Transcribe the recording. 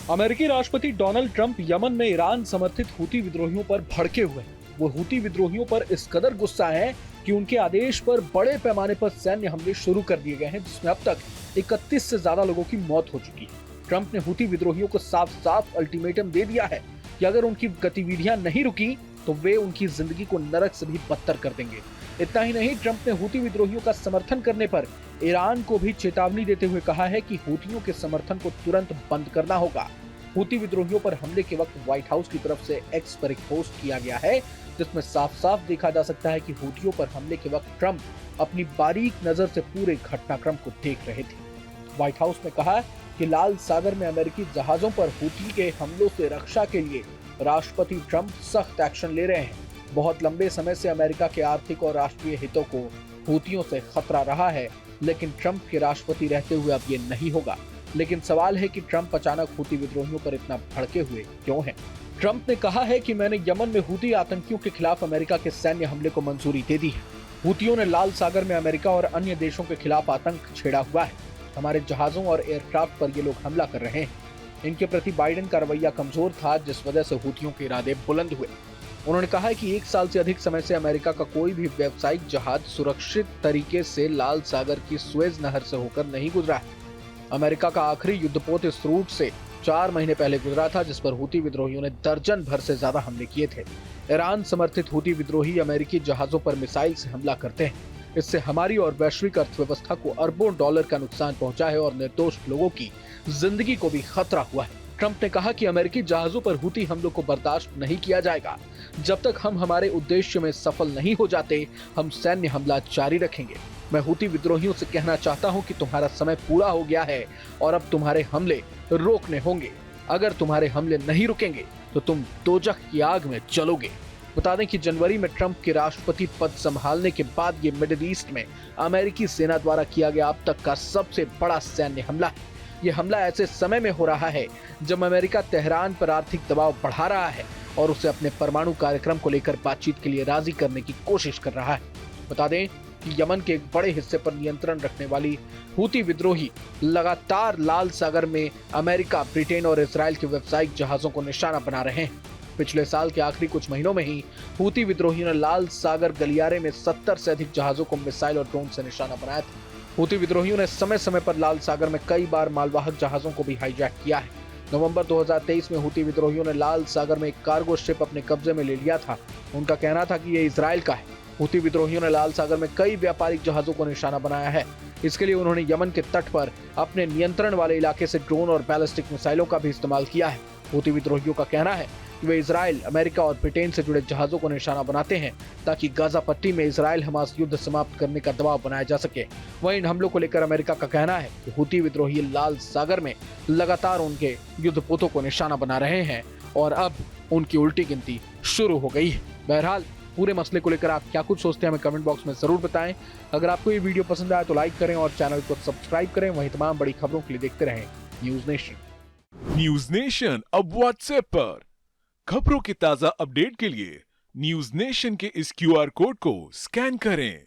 अमेरिकी राष्ट्रपति Donald Trump Yemen में ईरान समर्थित हूती विद्रोहियों पर भड़के हुए हैं। वो हूती विद्रोहियों पर इस कदर गुस्सा है कि उनके आदेश पर बड़े पैमाने पर सैन्य हमले शुरू कर दिए गए हैं, जिसमें अब तक 31 से ज्यादा लोगों की मौत हो चुकी है। ट्रंप ने हूती विद्रोहियों को साफ साफ अल्टीमेटम दे दिया है कि अगर उनकी गतिविधियां नहीं रुकी तो वे उनकी जिंदगी को नरक से भी बदतर कर देंगे। इतना ही नहीं, ट्रंप ने हूती विद्रोहियों का समर्थन करने पर ईरान को भी चेतावनी देते हुए कहा है कि हूतियों के समर्थन को तुरंत बंद करना होगा। हूती विद्रोहियों पर हमले के वक्त व्हाइट हाउस की तरफ से एक्स पर एक पोस्ट किया गया है, जिसमें साफ साफ देखा जा सकता है कि हूतियों पर हमले के वक्त ट्रंप अपनी बारीक नजर से पूरे घटनाक्रम को देख रहे थे। व्हाइट हाउस ने कहा कि लाल सागर में अमेरिकी जहाजों पर हूती के हमलों से रक्षा के लिए राष्ट्रपति ट्रंप सख्त एक्शन ले रहे हैं। बहुत लंबे समय से अमेरिका के आर्थिक और राष्ट्रीय हितों को हूतियों से खतरा रहा है, लेकिन ट्रंप के राष्ट्रपति रहते हुए अब ये नहीं होगा। लेकिन सवाल है कि ट्रंप अचानक हूती विद्रोहियों पर इतना भड़के हुए क्यों हैं? ट्रंप ने कहा है कि मैंने यमन में हूती आतंकियों के खिलाफ अमेरिका के सैन्य हमले को मंजूरी दे दी है। हूतियों ने लाल सागर में अमेरिका और अन्य देशों के खिलाफ आतंक छेड़ा हुआ है। हमारे जहाजों और एयरक्राफ्ट पर ये लोग हमला कर रहे हैं। इनके प्रति बाइडेन का रवैया कमजोर था, जिस वजह से हूतियों के इरादे बुलंद हुए। उन्होंने कहा है कि 1 साल से अधिक समय से अमेरिका का कोई भी व्यावसायिक जहाज सुरक्षित तरीके से लाल सागर की सुएज नहर से होकर नहीं गुजरा है। अमेरिका का आखिरी युद्धपोत इस रूट से 4 महीने पहले गुजरा था, जिस पर हूती विद्रोहियों ने दर्जन भर से ज्यादा हमले किए थे। ईरान समर्थित हूती विद्रोही अमेरिकी जहाजों पर मिसाइल से हमला करते हैं। इससे हमारी और वैश्विक अर्थव्यवस्था को अरबों डॉलर का नुकसान पहुंचा है और निर्दोष लोगों की जिंदगी को भी खतरा हुआ है। ट्रंप ने कहा कि अमेरिकी जहाजों पर हूती हमलों को बर्दाश्त नहीं किया जाएगा। जब तक हम हमारे उद्देश्य में सफल नहीं हो जाते, हम सैन्य हमला जारी रखेंगे। मैं हूती विद्रोहियों से कहना चाहता हूं कि तुम्हारा समय पूरा हो गया है और अब तुम्हारे हमले रोकने होंगे। अगर तुम्हारे हमले नहीं रुकेंगे तो तुम दोजख की आग में जलोगे। बता दें कि जनवरी में ट्रंप के राष्ट्रपति पद संभालने के बाद ये मिडिल ईस्ट में अमेरिकी सेना द्वारा किया गया अब तक का सबसे बड़ा सैन्य हमला है। ये हमला ऐसे समय में हो रहा है जब अमेरिका तेहरान पर आर्थिक दबाव बढ़ा रहा है और उसे अपने परमाणु कार्यक्रम को लेकर बातचीत के लिए राजी करने की कोशिश कर रहा है। बता दें कि यमन के एक बड़े हिस्से पर नियंत्रण रखने वाली हूती विद्रोही लगातार लाल सागर में अमेरिका, ब्रिटेन और इजराइल के व्यावसायिक जहाजों को निशाना बना रहे हैं। पिछले साल के आखिरी कुछ महीनों में ही हूती विद्रोहियों ने लाल सागर गलियारे में 70 से अधिक जहाजों को मिसाइल और ड्रोन से निशाना बनाया था। हूती विद्रोहियों ने समय समय पर लाल सागर में कई बार मालवाहक जहाजों को भी हाईजैक किया है। नवंबर 2023 में हूती विद्रोहियों ने लाल सागर में एक कार्गो शिप अपने कब्जे में ले लिया था। उनका कहना था कि ये इजराइल का है। हूती विद्रोहियों ने लाल सागर में कई व्यापारिक जहाजों को निशाना बनाया है। इसके लिए उन्होंने यमन के तट पर अपने नियंत्रण वाले इलाके से ड्रोन और बैलिस्टिक मिसाइलों का भी इस्तेमाल किया है। हूती विद्रोहियों का कहना है कि वे इजराइल, अमेरिका और ब्रिटेन से जुड़े जहाजों को निशाना बनाते हैं ताकि गाजा पट्टी में इजराइल हमास युद्ध समाप्त करने का दबाव बनाया जा सके। वहीं इन हमलों को लेकर अमेरिका का कहना है कि हूती विद्रोही लाल सागर में लगातार उनके युद्धपोतों को निशाना बना रहे हैं और अब उनकी उल्टी गिनती शुरू हो गई है। बहरहाल पूरे मसले को लेकर आप क्या कुछ सोचते हैं हमें कमेंट बॉक्स में जरूर बताएं। अगर आपको ये वीडियो पसंद आया तो लाइक करें और चैनल को सब्सक्राइब करें। वहीं तमाम बड़ी खबरों के लिए देखते रहें न्यूज नेशन। न्यूज नेशन अब व्हाट्सएप पर खबरों के ताजा अपडेट के लिए न्यूज नेशन के इस QR कोड को स्कैन करें।